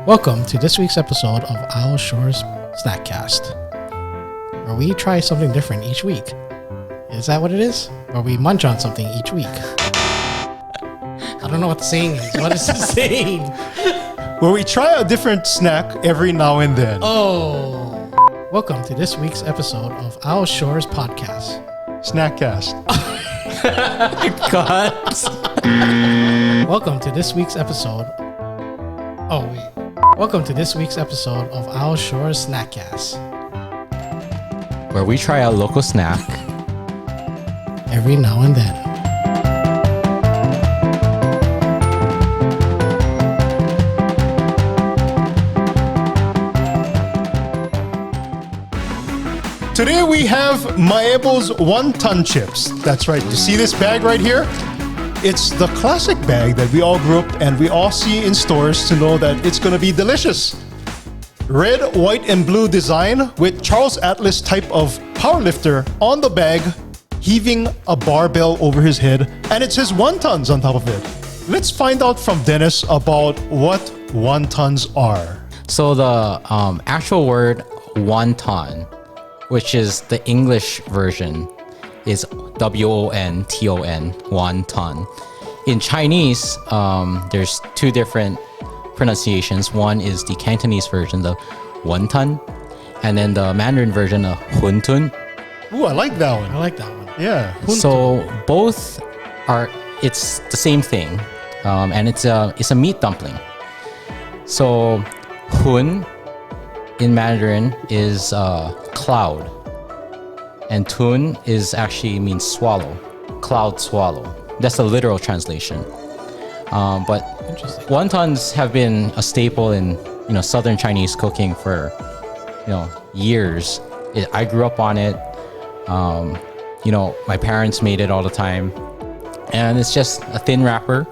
Welcome to this week's episode of Owl Shore's Snackcast, where we try something different each week. Is that what it is? Or we munch on something each week? I don't know what the saying is. What is the saying? Where we try a different snack every now and then. Oh. Welcome to this week's episode of Owl Shore's podcast. Snackcast. God. Welcome to this week's episode. Oh, wait. Welcome to this week's episode of Owl Shore's Snackcast, where we try a local snack every now and then. Today we have Maebo's wonton chips. That's right. You see this bag right here? It's the classic bag that we all grew up and we all see in stores to know that it's going to be delicious. Red, white, and blue design with Charles Atlas type of powerlifter on the bag, heaving a barbell over his head, and it says wontons on top of it. Let's find out from Dennis about what wontons are. So the actual word wonton, which is the English version, is W-O-N-T-O-N, wonton. In Chinese, there's two different pronunciations. One is the Cantonese version, the wonton, and then the Mandarin version, the huntun. Ooh, I like that one. I like that one. Yeah. So both are, it's the same thing, and it's a meat dumpling. So hun in Mandarin is cloud, and tun is actually means swallow, cloud swallow. That's the literal translation. But wontons have been a staple in southern Chinese cooking for years. I grew up on it. My parents made it all the time, and it's just a thin wrapper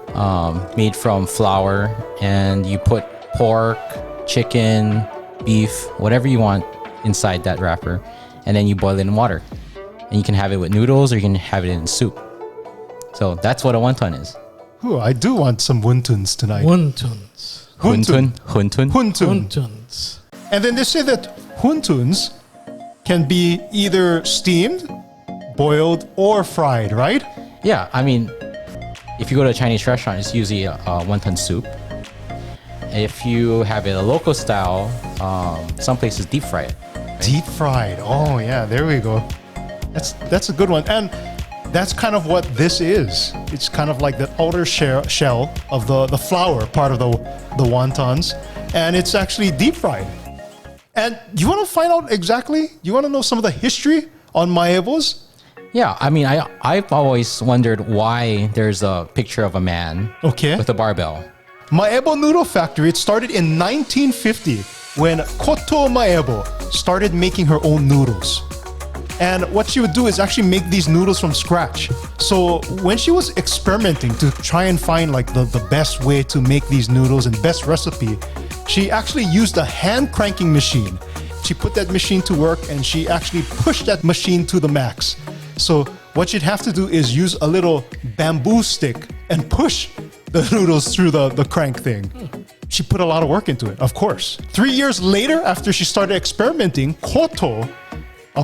made from flour, and you put pork, chicken, beef, whatever you want inside that wrapper, and then you boil it in water, and you can have it with noodles or you can have it in soup. So that's what a wonton is. Ooh, I do want some wontons tonight. Wontons. Huntun. Wontons. And then they say that wontuns can be either steamed, boiled, or fried, right? Yeah, I mean, if you go to a Chinese restaurant, it's usually a wonton soup. If you have it a local style, some places deep fry it. Right? Deep fried. Oh yeah, there we go. That's a good one. And that's kind of what this is. It's kind of like the outer shell of the flour part of the wontons, and it's actually deep fried. And you want to find out exactly? You want to know some of the history on Maebo's? Yeah, I mean, I've always wondered why there's a picture of a man with a barbell. Maebo Noodle Factory, it started in 1950 when Koto Maebo started making her own noodles. And what she would do is actually make these noodles from scratch. So when she was experimenting to try and find like the best way to make these noodles and best recipe, she actually used a hand cranking machine. She put that machine to work and she actually pushed that machine to the max. So what she'd have to do is use a little bamboo stick and push the noodles through the crank thing. She put a lot of work into it, of course. 3 years later, after she started experimenting, Koto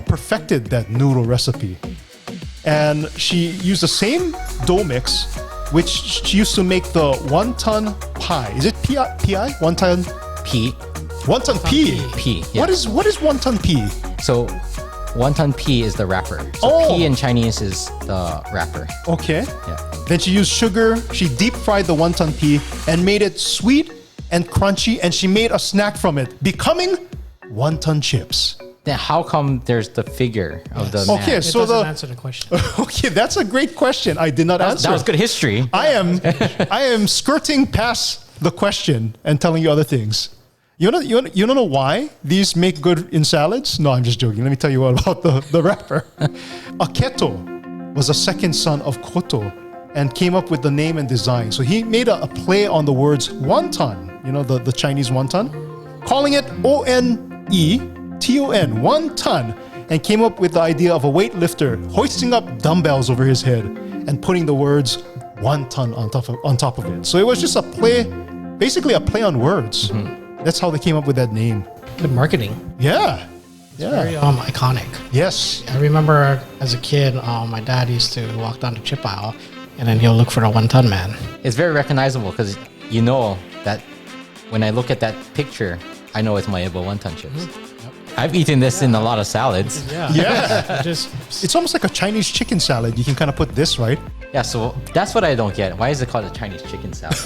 perfected that noodle recipe. And she used the same dough mix, which she used to make the wonton pie. Is it P-I? Wonton P. Wonton P. P. Yeah. What is wonton P? So wonton P is the wrapper. So P in Chinese is the wrapper. Okay. Yeah. Then she used sugar. She deep fried the wonton P and made it sweet and crunchy, and she made a snack from it, becoming wonton chips. Then how come there's the figure of the man? Okay, It so doesn't answer the question. Okay, that's a great question. I did not answer. That was good history. I am skirting past the question and telling you other things. You don't know why these make good in salads? No, I'm just joking. Let me tell you all about the wrapper. Aketo was a second son of Koto and came up with the name and design. So he made a play on the words wonton, the Chinese wonton, calling it O-N-E-T-O-N, wonton, and came up with the idea of a weightlifter hoisting up dumbbells over his head and putting the words wonton on top of it. So it was just a play, basically a play on words. That's how they came up with that name. Good marketing. Yeah. Very Yeah. iconic. Yes. I remember as a kid, my dad used to walk down the chip aisle, and then he'll look for the one-ton man. It's very recognizable because you know that when I look at that picture, I know it's Maebo wonton chips. I've eaten this in a lot of salads. Yeah. Yeah. Just It's almost like a Chinese chicken salad. You can kind of put this, right? Yeah, so that's what I don't get. Why is it called a Chinese chicken salad?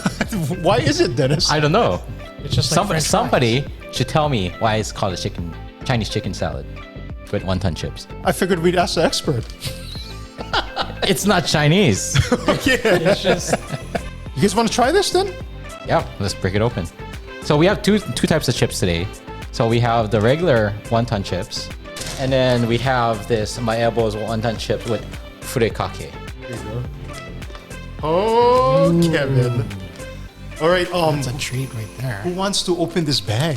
Why is it, Dennis? I don't know. it's just like French Somebody should tell me why it's called a Chinese chicken salad with wonton chips. I figured we'd ask the expert. It's not Chinese. Okay. fries. It's just You guys want to try this then? Yeah, let's break it open. So we have two types of chips today. So we have the regular wonton chips, and then we have this Maebo's wonton chips with Furikake. There you go. Oh, Kevin. All right. it's a treat right there. Who wants to open this bag?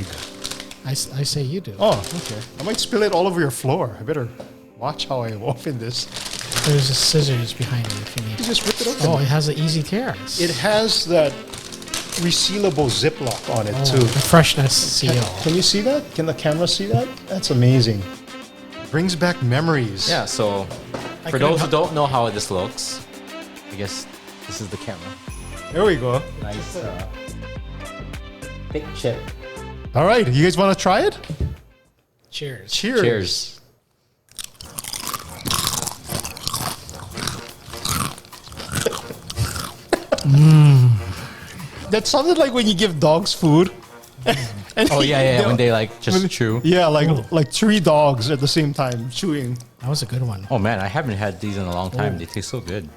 I say you do. Oh, okay. I might spill it all over your floor. I better watch how I open this. There's a scissors behind you if you need. You just rip it open. Oh, it has an easy tear. It has that resealable Ziploc on it too. The freshness seal. Can you see that? Can the camera see that? That's amazing. Brings back memories. Yeah, so I for couldn't those who help- don't know how this looks, I guess this is the camera. There we go. Nice thick chip. All right. You guys want to try it? Cheers. Cheers. Cheers. That sounded like when you give dogs food. And Oh yeah, when they like just chew. Yeah, like 3 dogs at the same time chewing. That was a good one. Oh man, I haven't had these in a long time. They taste so good.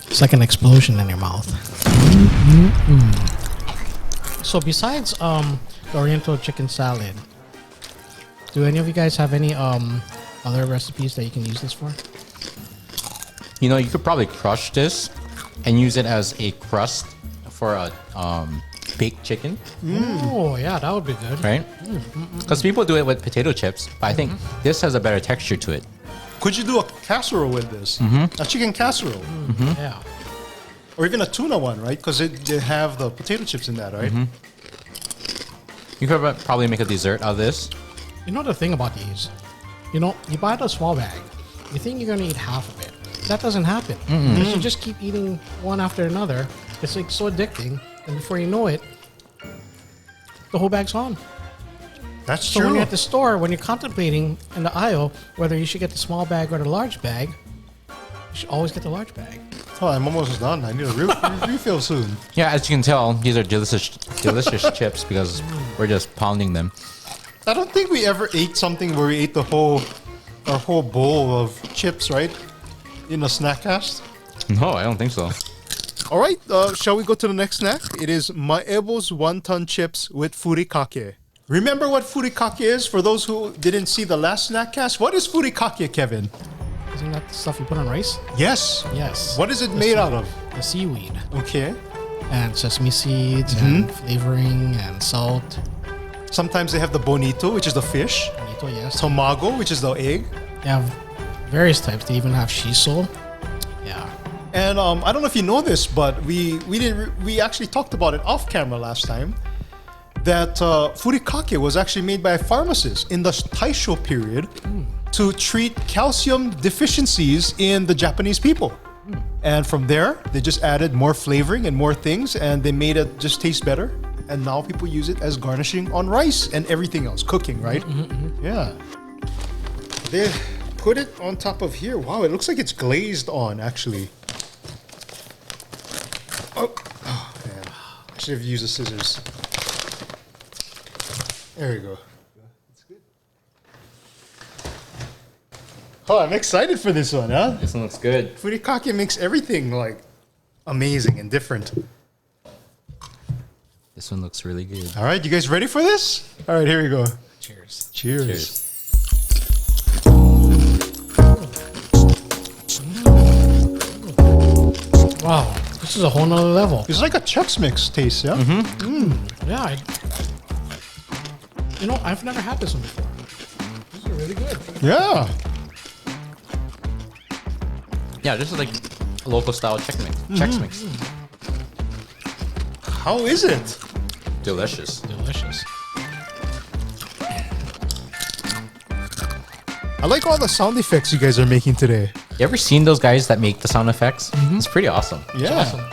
It's like an explosion in your mouth. So besides the Oriental chicken salad, do any of you guys have any other recipes that you can use this for? You know, you could probably crush this and use it as a crust for a baked chicken, Oh yeah, that would be good. right? Because people do it with potato chips, but I think this has a better texture to it. Could you do a casserole with this? A chicken casserole. Yeah. Or even a tuna one, right? Because they have the potato chips in that, right? You could probably make a dessert out of this. You know the thing about these, you buy the small bag, you think you're gonna eat half of it. That doesn't happen. Because you just keep eating one after another. It's like so addicting, and before you know it, the whole bag's gone. That's So when true. you're at the store, when you're contemplating in the aisle whether you should get the small bag or the large bag, you should always get the large bag. Oh, I'm almost done. I need a refill soon. Yeah, as you can tell, these are delicious chips because we're just pounding them. I don't think we ever ate something where we ate our whole bowl of chips, right? In a Snackcast. No, I don't think so. All right, shall we go to the next snack? It is Maebo's wonton chips with furikake. Remember what furikake is? For those who didn't see the last Snackcast, what is furikake, Kevin? Isn't that the stuff you put on rice? Yes. Yes. What is it made out of? The seaweed. Okay. And sesame seeds and flavoring and salt. Sometimes they have the bonito, which is the fish. Bonito, yes. Tomago, which is the egg. They have various types. They even have shiso. Yeah. And I don't know if you know this, but we actually talked about it off camera last time. That furikake was actually made by a pharmacist in the Taisho period to treat calcium deficiencies in the Japanese people. And from there, they just added more flavoring and more things, and they made it just taste better. And now people use it as garnishing on rice and everything else, cooking, right? Yeah. They put it on top of here. Wow, it looks like it's glazed on, actually. Oh man. I should have used the scissors. There we go. That's good. Oh, I'm excited for this one, huh? This one looks good. Furikake makes everything like amazing and different. This one looks really good. All right, you guys ready for this? All right, here we go. Cheers. Cheers. Cheers. Wow. This is a whole nother level. It's like a Chex Mix taste, yeah? Yeah. I've never had this one before. This is really good. Yeah. Yeah, this is like a local style Chex Mix. How is it? Delicious. Delicious. I like all the sound effects you guys are making today. You ever seen those guys that make the sound effects? It's pretty awesome. Yeah.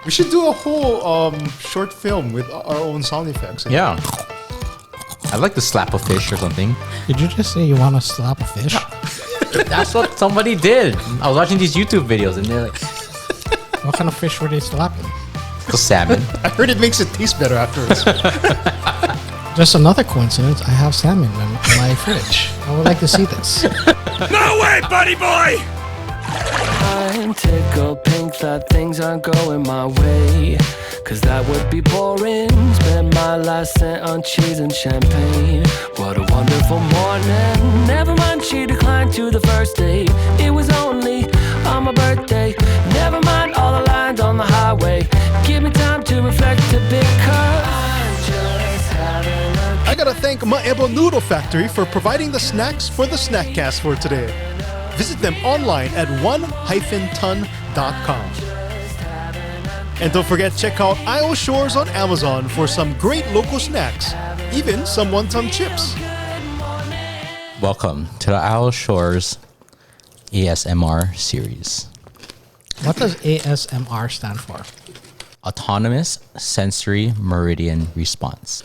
We should do a whole short film with our own sound effects. Yeah. I like the slap a fish or something. Did you just say you want to slap a fish? That's what somebody did. I was watching these YouTube videos and they're like, What kind of fish were they slapping? the salmon. I heard it makes it taste better afterwards. Just another coincidence. I have salmon in my fridge. I would like to see this. No way, buddy boy! I'm tickled pink that things aren't going my way. Cause that would be boring. Spend my last cent on cheese and champagne. What a wonderful morning. Never mind, she declined to the first date. It was only on my birthday. Never mind all the lines on the highway. Give me time to reflect a bit, cause I'm just having a I gotta thank Maebo Noodle Factory for providing the snacks for the Snackcast for today. Visit them online at one-ton.com. And don't forget, check out Isle Shores on Amazon for some great local snacks, even some wonton chips. Welcome to the Owl Shores ASMR series. What does ASMR stand for? Autonomous Sensory Meridian Response.